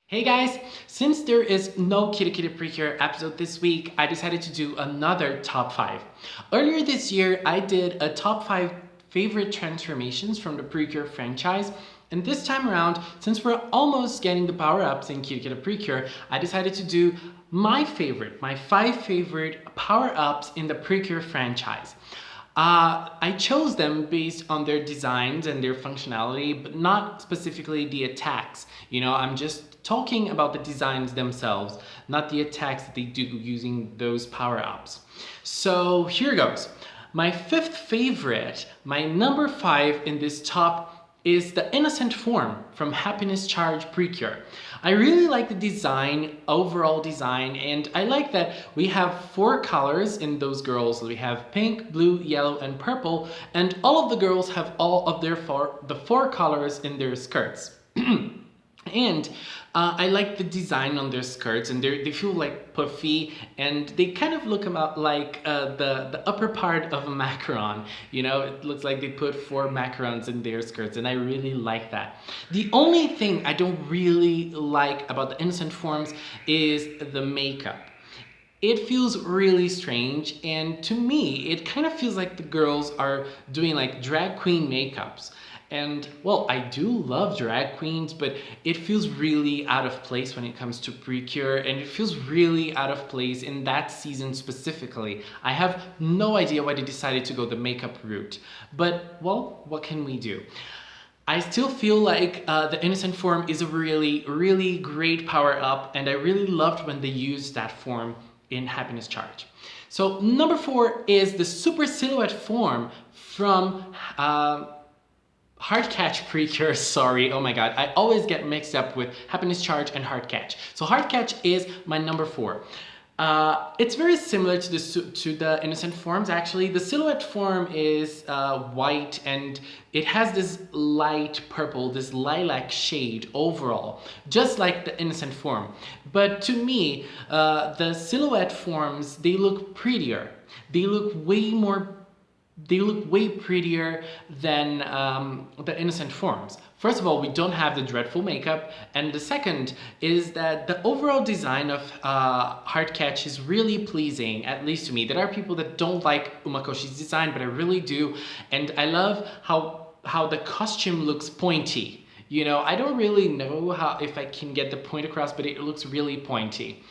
Hey guys, since there is no Kitty Kitty PreCure episode this week, I decided to do another top 5. Earlier this year, I did a top 5 favorite transformations from the PreCure franchise, and this time around, since we're almost getting the power-ups in Kitty Kitty PreCure, I decided to do my 5 favorite power-ups in the PreCure franchise. I chose them based on their designs and their functionality, but not specifically the attacks. I'm just talking about the designs themselves, not the attacks that they do using those power-ups. So here goes. My 5th favorite, my number 5 in this top is the Innocent Form from Happiness Charge PreCure. I really like the overall design, and I like that we have 4 colors in those girls. We have pink, blue, yellow, and purple, and all of the girls have all of the 4 colors in their skirts. And I like the design on their skirts, and they feel like puffy, and they kind of look about like the upper part of a macaron. It looks like they put 4 macarons in their skirts, and I really like that. The only thing I don't really like about the Innocent Forms is the makeup. It feels really strange, and to me, it kind of feels like the girls are doing like drag queen makeups. And well, I do love drag queens, but it feels really out of place when it comes to PreCure, and it feels really out of place in that season specifically. I have no idea why they decided to go the makeup route, but well, what can we do? I still feel like the Innocent Form is a really, really great power-up, and I really loved when they used that form in Happiness Charge. So number 4 is the Super Silhouette Form from Heart Catch PreCure, sorry, oh my god, I always get mixed up with Happiness Charge and Heart Catch. So Heart Catch is my number 4. It's very similar to the Innocent Forms actually. The Silhouette Form is white, and it has this light purple, this lilac shade overall, just like the Innocent Form. But to me, the Silhouette Forms, they look prettier. They look way prettier than the Innocent Forms. First of all, we don't have the dreadful makeup, and the second is that the overall design of Heart Catch is really pleasing, at least to me. There are people that don't like Umakoshi's design, but I really do, and I love how the costume looks pointy. I don't really know if I can get the point across, but it looks really pointy.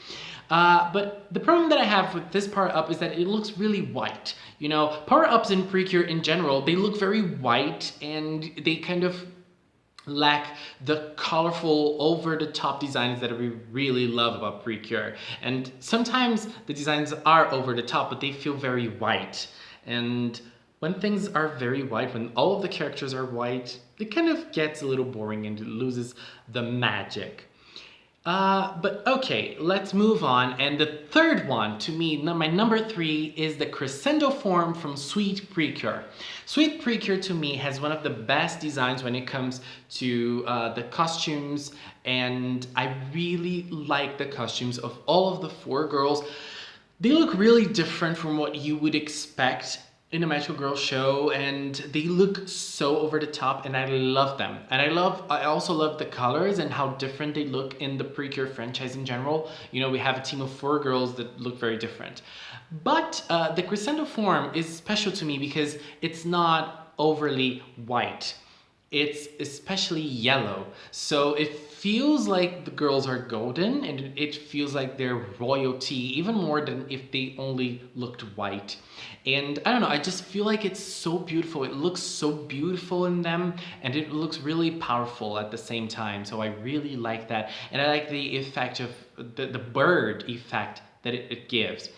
But the problem that I have with this power-up is that it looks really white. Power-ups in PreCure in general, they look very white, and they kind of lack the colorful, over-the-top designs that we really love about PreCure. And sometimes the designs are over-the-top, but they feel very white. And when things are very white, when all of the characters are white, it kind of gets a little boring and it loses the magic. But okay, let's move on. And the third one, to me, my number 3 is the Crescendo Form from Sweet PreCure. Sweet PreCure, to me, has one of the best designs when it comes to the costumes, and I really like the costumes of all of the 4 girls. They look really different from what you would expect in a Magical Girl show, and they look so over the top, and I love them. And I also love the colors and how different they look in the PreCure franchise in general. We have a team of 4 girls that look very different. But the Crescendo Form is special to me because it's not overly white. It's especially yellow, so it feels like the girls are golden, and it feels like they're royalty, even more than if they only looked white. And I don't know, I just feel like it's so beautiful. It looks so beautiful in them, and it looks really powerful at the same time, so I really like that. And I like the effect of the bird effect that it gives.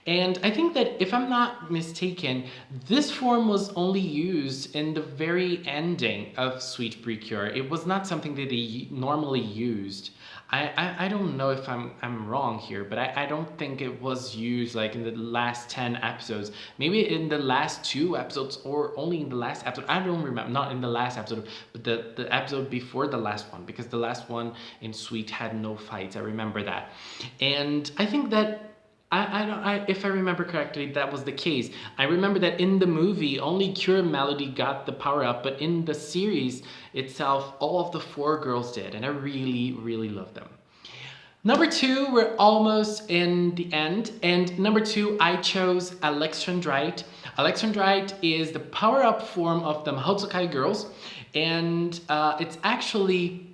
And I think that, if I'm not mistaken, this form was only used in the very ending of Sweet PreCure. It was not something that they normally used. I don't know if I'm wrong here, but I don't think it was used like in the last 10 episodes. Maybe in the last 2 episodes, or only in the last episode. I don't remember, not in the last episode, but the episode before the last one, because the last one in Sweet had no fights. I remember that. And I think that if I remember correctly, that was the case. I remember that in the movie, only Cure and Melody got the power-up, but in the series itself, all of the 4 girls did, and I really, really love them. Number 2, we're almost in the end, and number 2, I chose Alexandrite. Alexandrite is the power-up form of the Mahotsukai girls, and it's actually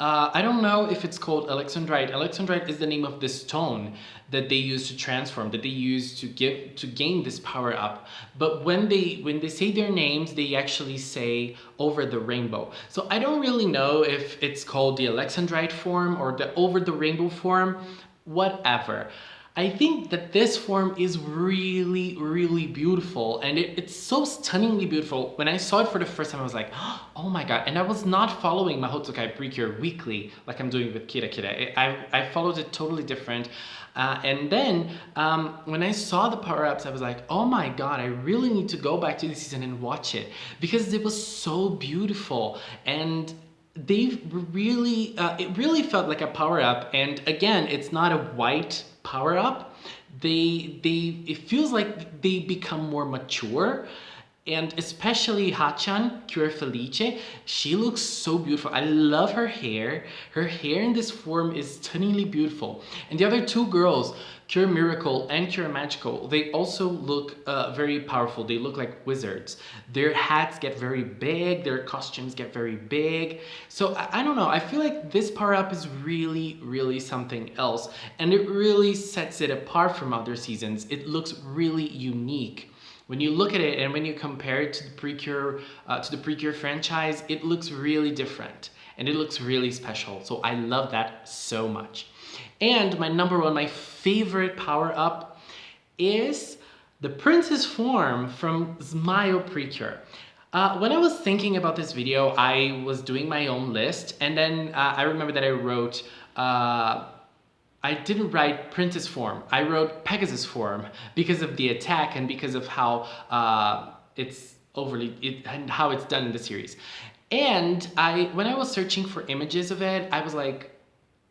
I don't know if it's called Alexandrite. Alexandrite is the name of this stone that they use to transform, that they use to gain this power up. But when they say their names, they actually say over the rainbow. So I don't really know if it's called the Alexandrite form or the over the rainbow form, whatever. I think that this form is really, really beautiful, and it's so stunningly beautiful. When I saw it for the first time, I was like, oh my god. And I was not following Mahotsukai PreCure weekly like I'm doing with Kira Kira. I followed it totally different. And then when I saw the power-ups, I was like, oh my god, I really need to go back to the season and watch it, because it was so beautiful. And they really, it really felt like a power-up. And again, it's not a white power-up. It feels like they become more mature. And especially Hachan, Cure Felice, she looks so beautiful. I love her hair. Her hair in this form is stunningly beautiful. And the other two girls, Cure Miracle and Cure Magical, they also look very powerful. They look like wizards. Their hats get very big. Their costumes get very big. So I don't know. I feel like this power-up is really, really something else. And it really sets it apart from other seasons. It looks really unique. When you look at it and when you compare it to the PreCure franchise, it looks really different and it looks really special. So I love that so much. And my number 1, my favorite power-up is the Princess Form from Smile PreCure. When I was thinking about this video, I was doing my own list, and then I remember that I wrote I didn't write Princess Form. I wrote Pegasus Form because of the attack and because of how and how it's done in the series. And when I was searching for images of it, I was like,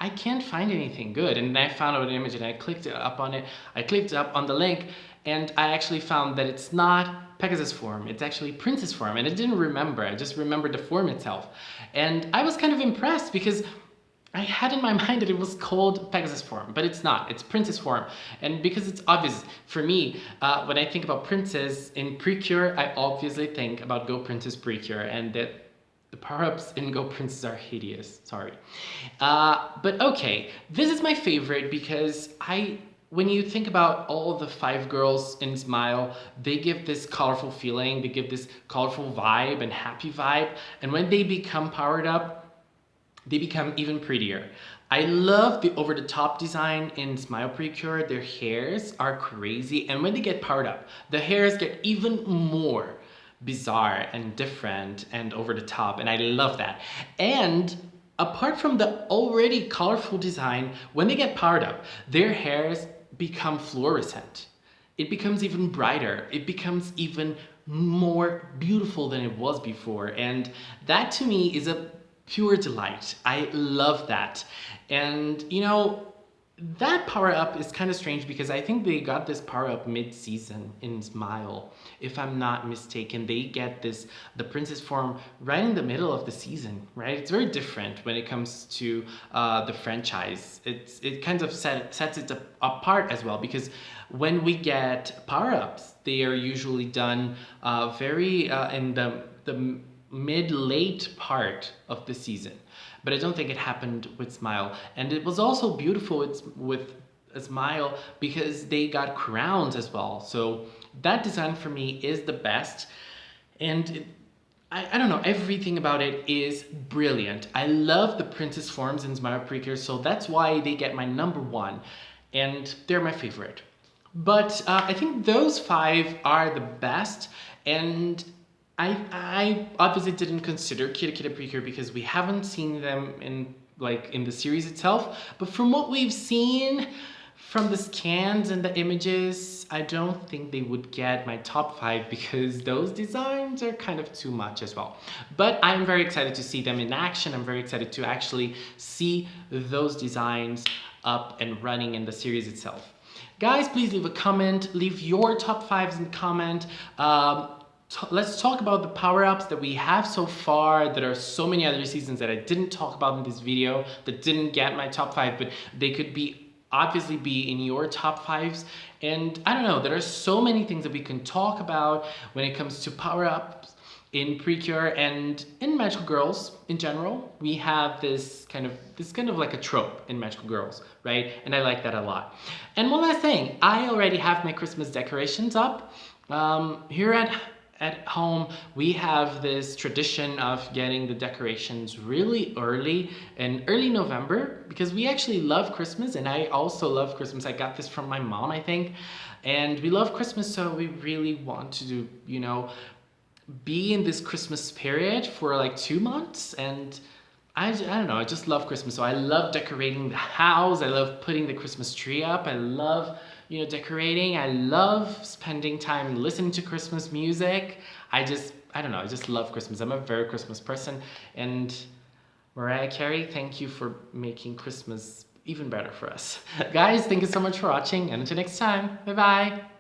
I can't find anything good. And then I found out an image and I clicked up on it. I clicked up on the link and I actually found that it's not Pegasus Form. It's actually Princess Form. And I didn't remember. I just remembered the form itself. And I was kind of impressed because I had in my mind that it was called Pegasus Form, but it's not. It's Princess Form. And because it's obvious for me, when I think about Princess in PreCure, I obviously think about Go Princess PreCure, and that the power-ups in Go Princess are hideous. Sorry. But okay, this is my favorite because when you think about all the 5 girls in Smile, they give this colorful feeling, they give this colorful vibe and happy vibe. And when they become powered up, they become even prettier. I love the over-the-top design in Smile PreCure. Their hairs are crazy, and when they get powered up, the hairs get even more bizarre and different and over-the-top, and I love that. And apart from the already colorful design, when they get powered up, their hairs become fluorescent. It becomes even brighter. It becomes even more beautiful than it was before, and that to me is a pure delight. I love that. And you know, that power-up is kind of strange because I think they got this power-up mid-season in Smile. If I'm not mistaken, they get the Princess Form right in the middle of the season, right? It's very different when it comes to the franchise. It kind of sets it apart as well, because when we get power-ups, they are usually done very in the mid-late part of the season. But I don't think it happened with Smile. And it was also beautiful with Smile because they got crowns as well. So that design for me is the best. And I don't know, everything about it is brilliant. I love the Princess Forms in Smile PreCure, so that's why they get my number 1. And they're my favorite. But I think those 5 are the best. And I obviously didn't consider Kira Kira PreCure because we haven't seen them in the series itself. But from what we've seen from the scans and the images, I don't think they would get my top 5 because those designs are kind of too much as well. But I'm very excited to see them in action. I'm very excited to actually see those designs up and running in the series itself. Guys, please leave a comment. Leave your top 5s in comment. let's talk about the power-ups that we have so far. There are so many other seasons that I didn't talk about in this video that didn't get my top 5, but they could obviously be in your top 5s. And I don't know, there are so many things that we can talk about when it comes to power-ups in PreCure and in Magical Girls in general. We have this kind of like a trope in Magical Girls, right? And I like that a lot. And one last thing, I already have my Christmas decorations up. Here at home, we have this tradition of getting the decorations really early, in early November, because we actually love Christmas, and I also love Christmas. I got this from my mom, I think. And we love Christmas, so we really want to do, you know, be in this Christmas spirit for like 2 months. And I don't know, I just love Christmas. So I love decorating the house. I love putting the Christmas tree up. I love, you know, decorating. I love spending time listening to Christmas music. I don't know, I just love Christmas. I'm a very Christmas person. And Mariah Carey, thank you for making Christmas even better for us. Guys, thank you so much for watching, and until next time, bye bye.